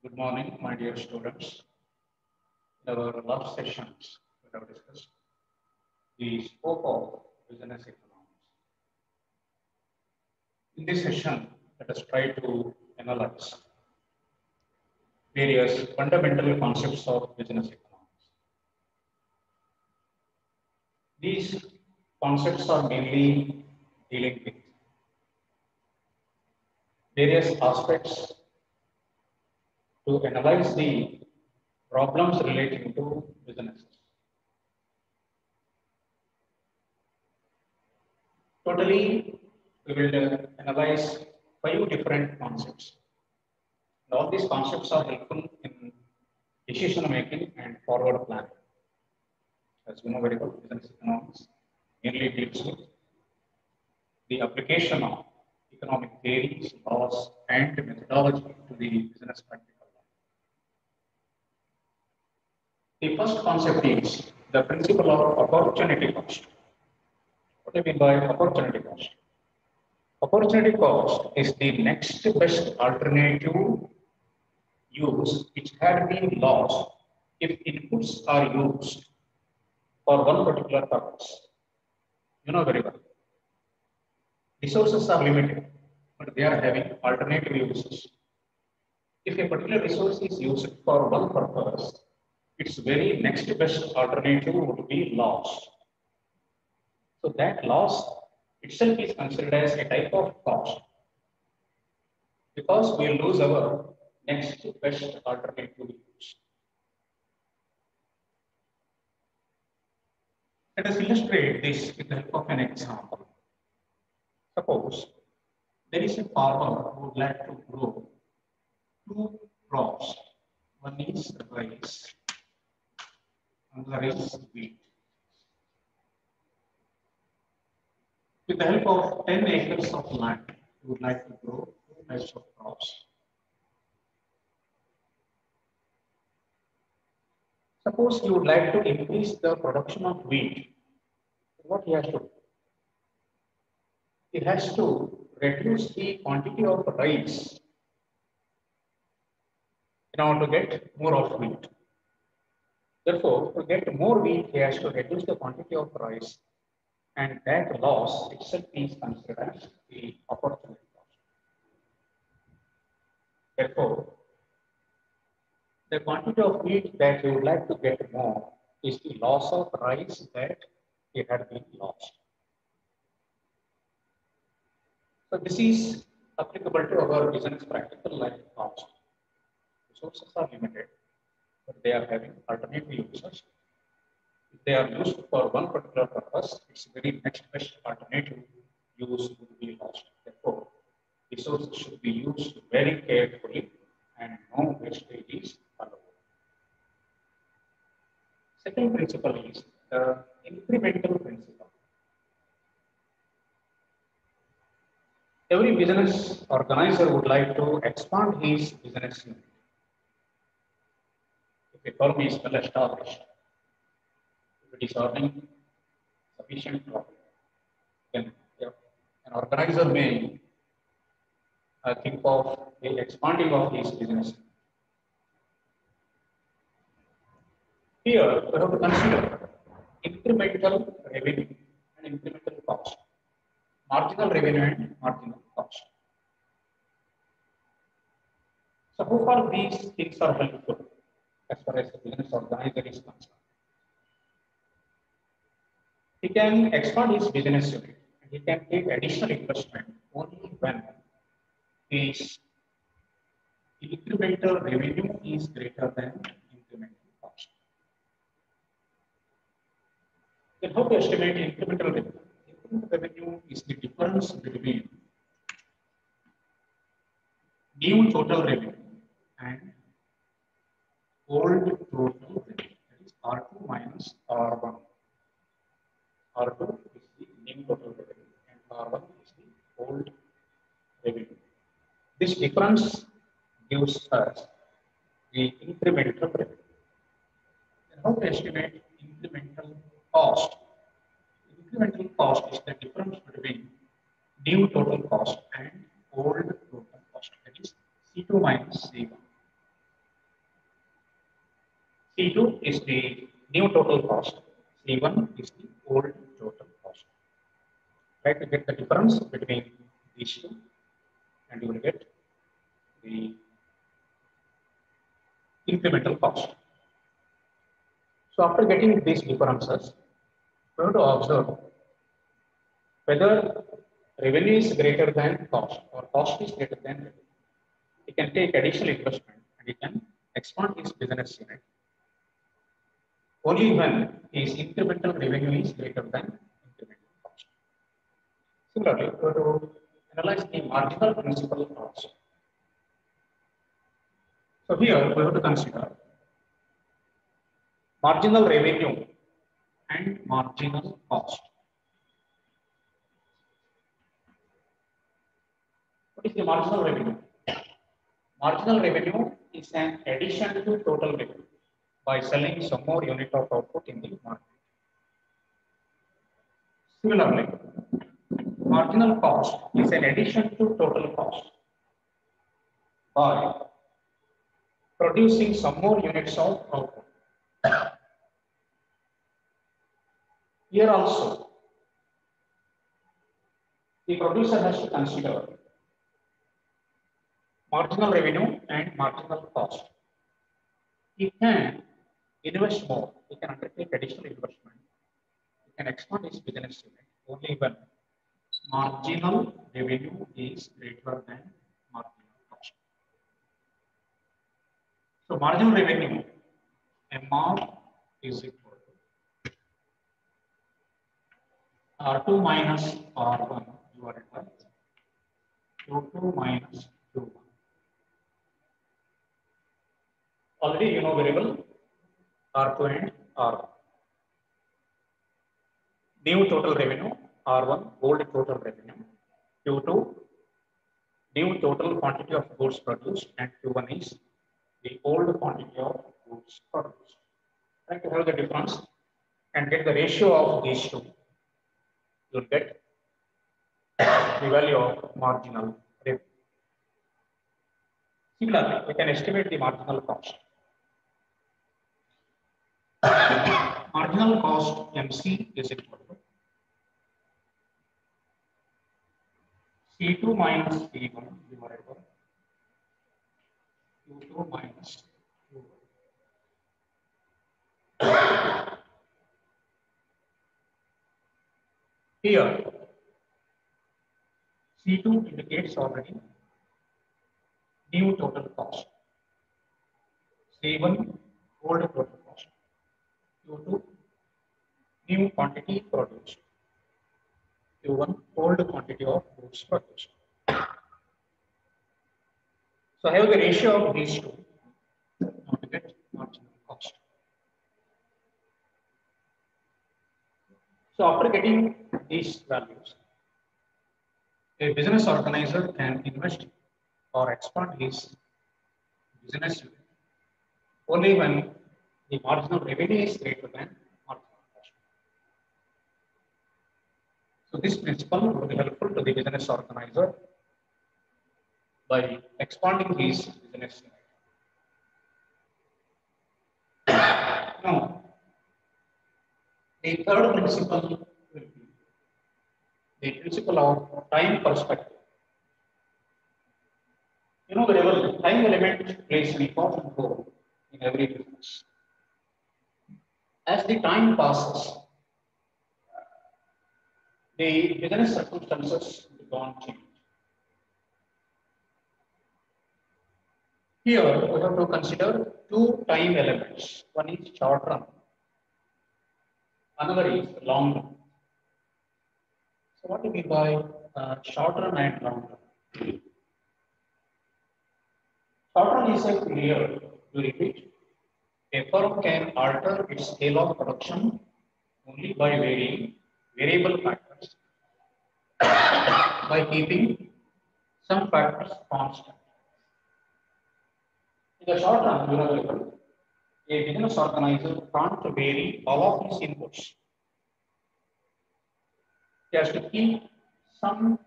Good morning, my dear students. In our last sessions, we have discussed the scope of business economics. In this session, let us try to analyze various fundamental concepts of business economics. These concepts are mainly dealing with various aspects to analyze the problems relating to businesses. Totally, we will analyze 5 different concepts. And all these concepts are helpful in decision making and forward planning. As you know very well, business economics mainly deals with the application of economic theories, laws, and methodology to the business practical life. The first concept is the principle of opportunity cost. What do I mean by opportunity cost? Opportunity cost is the next best alternative use which had been lost if inputs are used for one particular purpose. You know very well. Resources are limited, but they are having alternative uses. If a particular resource is used for one purpose, its very next best alternative would be lost. So that loss itself is considered as a type of cost because we lose our next best alternative use. Let us illustrate this with the help of an example. Suppose there is a farmer who would like to grow 2 crops. One is rice, another is wheat. With the help of 10 acres of land, he would like to grow 2 types of crops. Suppose he would like to increase the production of wheat. What he has to do? He has to reduce the quantity of rice in order to get more of wheat. Therefore, to get more wheat, he has to reduce the quantity of rice, and that loss itself is considered as the opportunity cost. Therefore, the quantity of wheat that he would like to get more is the loss of rice that he had been lost. So this is applicable to our business practical life also. Resources are limited, but they are having alternative uses. If they are used for one particular purpose, its very next best alternative use would be lost. Therefore, resources should be used very carefully and no wastage is allowed. Second principle is the incremental principle. Every business organizer would like to expand his business unit. If a firm is well established, if it is earning sufficient profit, then an organizer may think of the expanding of his business. Here, we have to consider incremental revenue and incremental cost, marginal revenue and marginal cost. So, how far these things are helpful as far as the business organizer is concerned? He can expand his business unit and he can take additional investment only when his incremental revenue is greater than incremental cost. Then how to estimate incremental revenue? Incremental revenue is the difference between new total revenue and old total revenue. That is R2 minus R1. R2 is the new total revenue and R1 is the old revenue. This difference gives us the incremental revenue. And how to estimate incremental cost? Incremental cost is the difference between new total cost and old total cost. That is C2 minus C1. C2 is the new total cost. C1 is the old total cost. Try to get the difference between these two, and you will get the incremental cost. So after getting these differences, we have to observe whether revenue is greater than cost or cost is greater than revenue. He can take additional investment and he can expand his business unit only when his incremental revenue is greater than incremental cost. Similarly, we have to analyze the marginal principal cost. So here we have to consider marginal revenue and marginal cost. What is the marginal revenue? Marginal revenue is an addition to total revenue by selling some more unit of output in the market. Similarly, marginal cost is an addition to total cost by producing some more units of output. Here also, the producer has to consider marginal revenue and marginal cost. He can invest more, he can undertake additional investment, he can expand his business unit only when marginal revenue is greater than marginal cost. So marginal revenue, MR is equal to R2 minus R1 divided by Q2 minus Q1. Already you know very well R2 and R1. New total revenue, R1, old total revenue, Q2, new total quantity of goods produced, and Q1 is the old quantity of goods produced. Try to have the difference and get the ratio of these two. You will get the value of marginal revenue. Similarly, we can estimate the marginal cost. Marginal cost MC is equal to C2 minus C1 divided by Q2 minus Q1. Here, C2 indicates already new total cost. C1 old total cost. Q2 new quantity produced. Q1 old quantity of goods produced. So I have the ratio of these two to get marginal cost. So after getting these values, a business organizer can invest or expand his business unit only when the marginal revenue is greater than marginal cost. So this principle will be helpful to the business organizer by expanding his business unit. Now, the third principle will be the principle of time perspective. You know very well, time element plays an important role in every business. As the time passes, the business circumstances go on change. Here, we have to consider two time elements. One is short run, another is long run. So, what do you mean by short run and long run? Short run is a period during which a firm can alter its scale of production only by varying variable factors by keeping some factors constant. In the short run, a business organizer can't vary all of his inputs. He has to keep some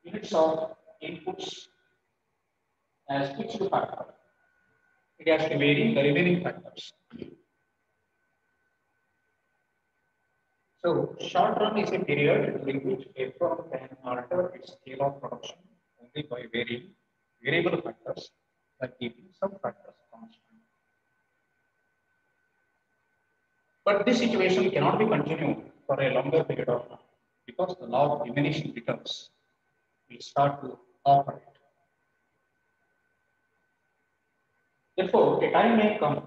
units of inputs as fixed factor it has to vary the remaining factors. So, short run is a period during which a firm can alter its scale of production only by varying variable factors by keeping some factors constant. But this situation cannot be continued for a longer period of time because the law of diminishing returns will start to operate. Therefore, a time may come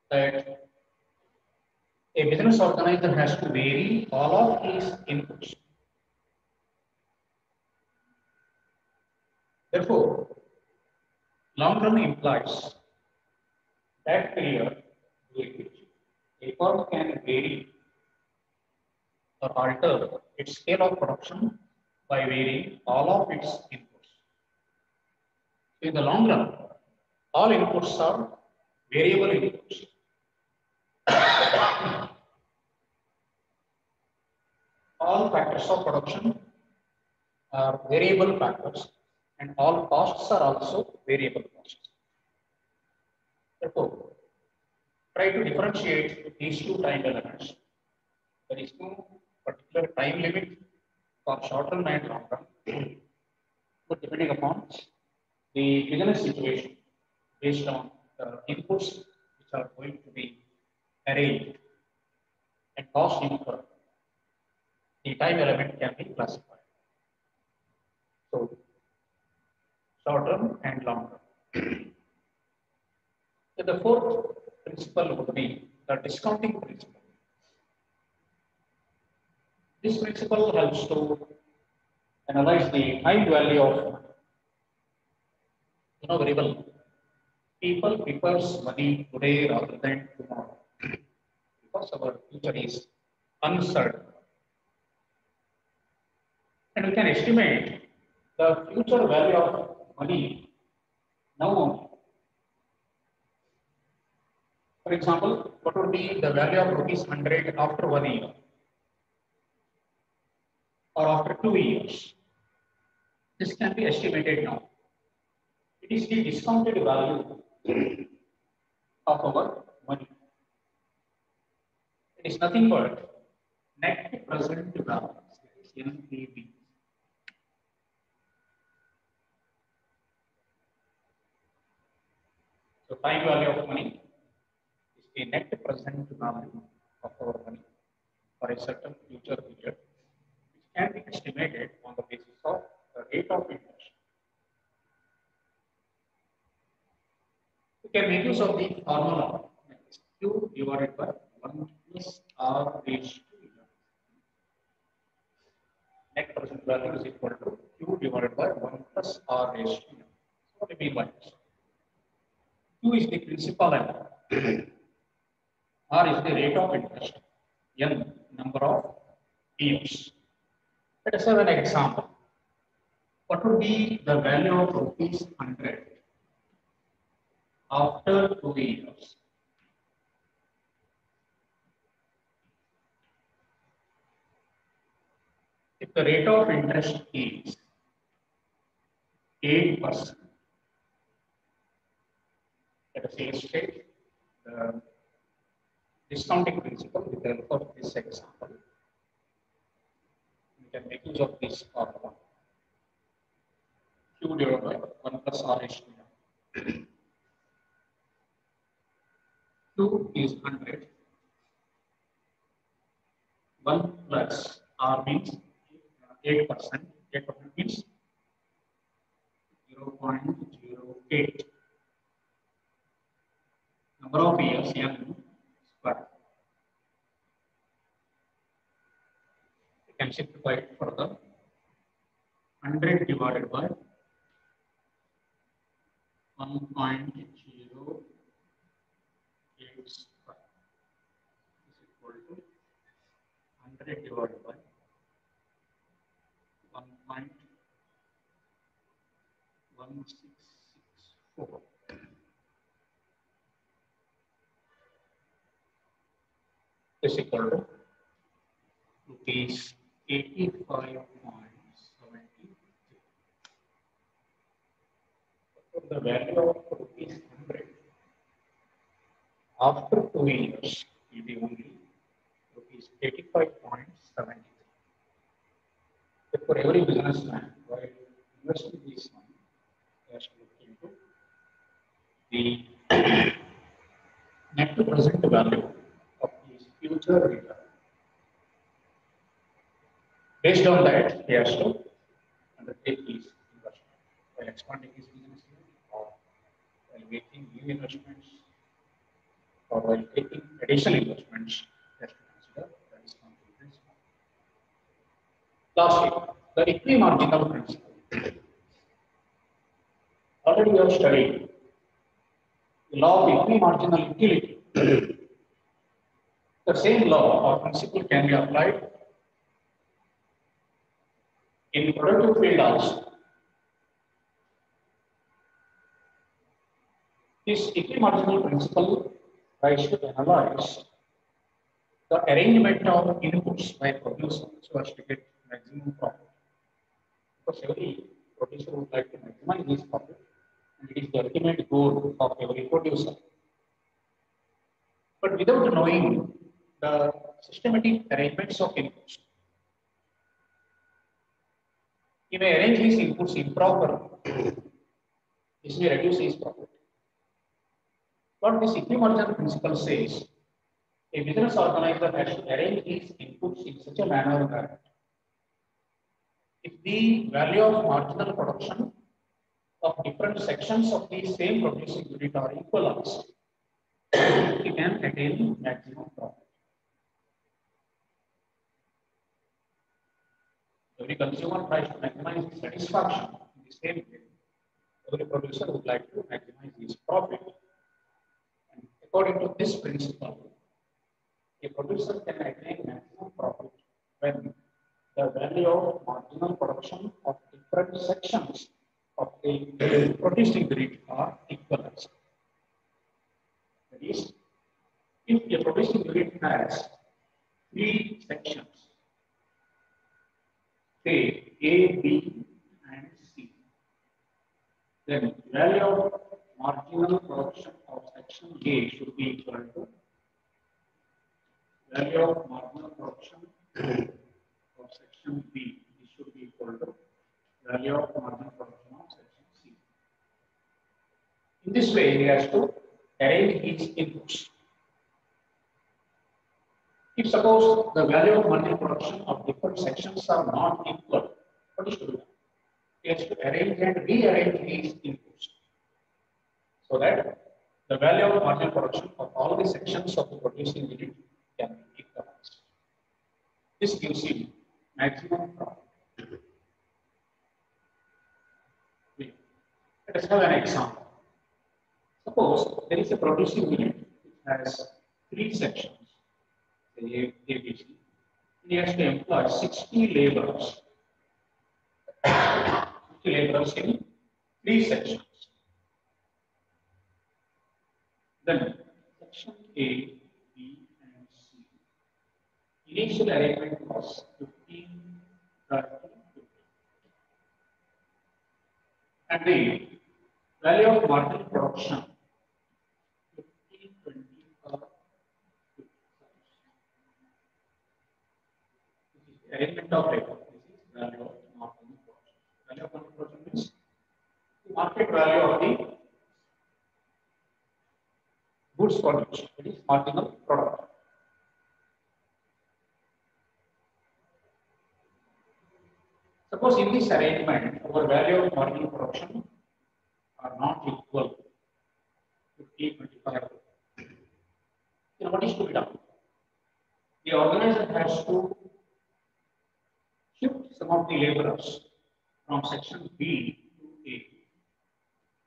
that a business organizer has to vary all of his inputs. Therefore, long run implies that period during which a firm can vary or alter its scale of production by varying all of its inputs. In the long run, all inputs are variable inputs. All factors of production are variable factors and all costs are also variable costs. Therefore, try to differentiate these two time elements. There is no particular time limit for short run and long run, but depending upon the business situation, based on the inputs which are going to be arranged and cost incurred, the time element can be classified. So, short run and long run. So the fourth principle would be the discounting principle. This principle helps to analyze the time value of money. Very well. People prefers money today rather than tomorrow because our future is uncertain. And we can estimate the future value of money now only. For example, what would be the value of rupees 100 after 1 year or after 2 years? This can be estimated now. It is the discounted value of our money. It is nothing but net present value, NPV. So time value of money is the net present value of our money for a certain future period, which can be estimated on the basis of the rate of interest. We can make use of the formula Q divided by 1 plus R raised to n. Net present value is equal to Q divided by 1 plus R raised to n. What do you mean by this? Q is the principal amount. R is the rate of interest. N number of years. Let us have an example. What would be the value of rupees 100 after 2 years? If the rate of interest is 8%, let us illustrate the discounting principle with the help of this example. We can make use of this formula. Q divided by 1 plus R is 2. Q is 100. 1 plus R means 8%. 8% means 0.08. Number of years, N square. You can simplify it further. 100 divided by 1.08 square is equal to 100 divided by 1.1664 is equal to rupees 85.73. The value of rupees after 2 years will be only rupees 85.73. For every businessman, while investing this money, he has to look into the net present value of his future return. Based on that, he has to undertake his investment while expanding his business or while making new investments or while taking additional investments. He has to consider the discounting principle. Lastly, the equity marginal principle. Already we have studied the law of equity marginal utility. The same law or principle can be applied in productive field also. This equity marginal principle tries to analyze the arrangement of inputs by producer so as to get maximum profit. Because every producer would like to maximize his profit, and it is the ultimate goal of every producer. But without knowing the systematic arrangements of inputs, he may arrange his inputs improperly. This may reduce his profit. What this equity marginal principle says, a business organizer has to arrange his inputs in such a manner that if the value of marginal production of different sections of the same producing unit are equalized, he can attain maximum profit. Every consumer tries to maximize his satisfaction in the same way. Every producer would like to maximize his profit. And according to this principle, a producer can attain maximum profit when the value of marginal production of different sections of the producing unit are equalized. That is, if a producing unit has 3 sections, say A, B, and C, then value of marginal production of section A should be equal to value of marginal production of section B. This should be equal to value of marginal production of section C. In this way, he has to arrange his inputs. If suppose the value of marginal production of different sections are not equal, what is to be done? He has to arrange and rearrange these inputs so that the value of marginal production of all the sections of the producing unit can be equalized. This gives him maximum profit. Let us have an example. Suppose there is a producing unit which has 3 sections, say A, B, C. He has to employ 60 laborers. 60 laborers in 3 sections. Then section A, B, and C. Initial arrangement was 15, 30, 50. And the value of marginal production 50, 20, or 50. This is the arrangement of labor. This is value of marginal production. Value of marginal production means the market value of the goods produced. It is marginal product. Suppose in this arrangement, our value of marginal production are not equal, 50, 25. Then what is to be done? The organizer has to shift some of the laborers from section B to A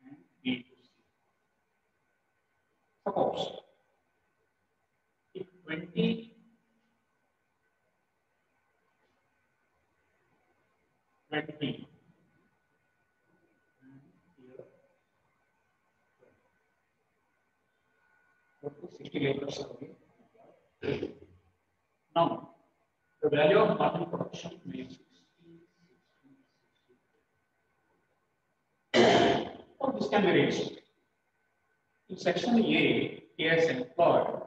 and B to C. Suppose if 20, 20, total 60 laborers are available. Now, the value of marginal production is 60. How this can be raised? In section A, he has employed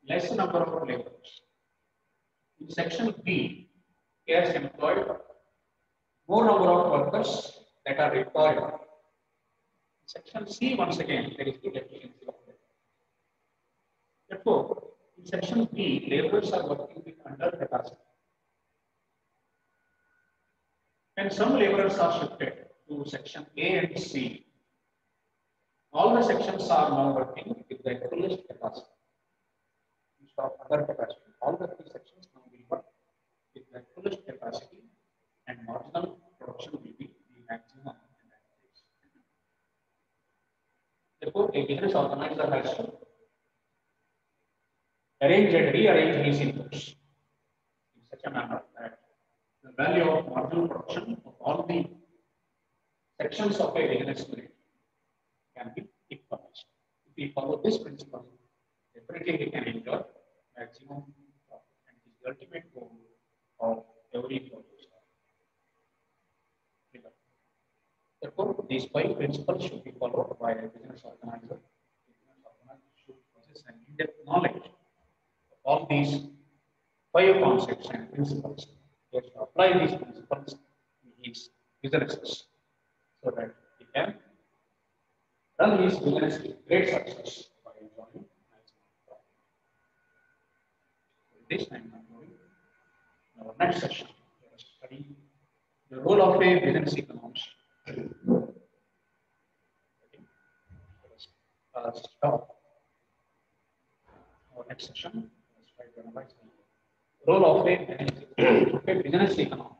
less number of laborers. In section B, he has employed more number of workers that are required. In section C, once again, there is the efficiency of labor. Therefore, in section B, laborers are working with under capacity. And some laborers are shifted to section A and C. All the sections are now working with their fullest capacity. Instead of other capacity, all the three sections now will work with their fullest capacity, and marginal production will be the maximum in that case. Therefore, a business organizer has to arrange and rearrange his inputs in such a manner that the value of marginal production of all the sections of a business unit can be equalized. If we follow this principle, definitely we can enjoy maximum profit, and it is the ultimate goal of every employee. Therefore, these 5 principles should be followed by a business organizer. Business organizer should possess an in-depth knowledge of all these 5 concepts and principles. He has to apply these principles in his businesses so that he can run his business with great success by enjoying maximum profit. With this, I am moving. In our next session, we are studying the role of a business economist. Stop. Our next session, let's try to analyze the role of a business economist.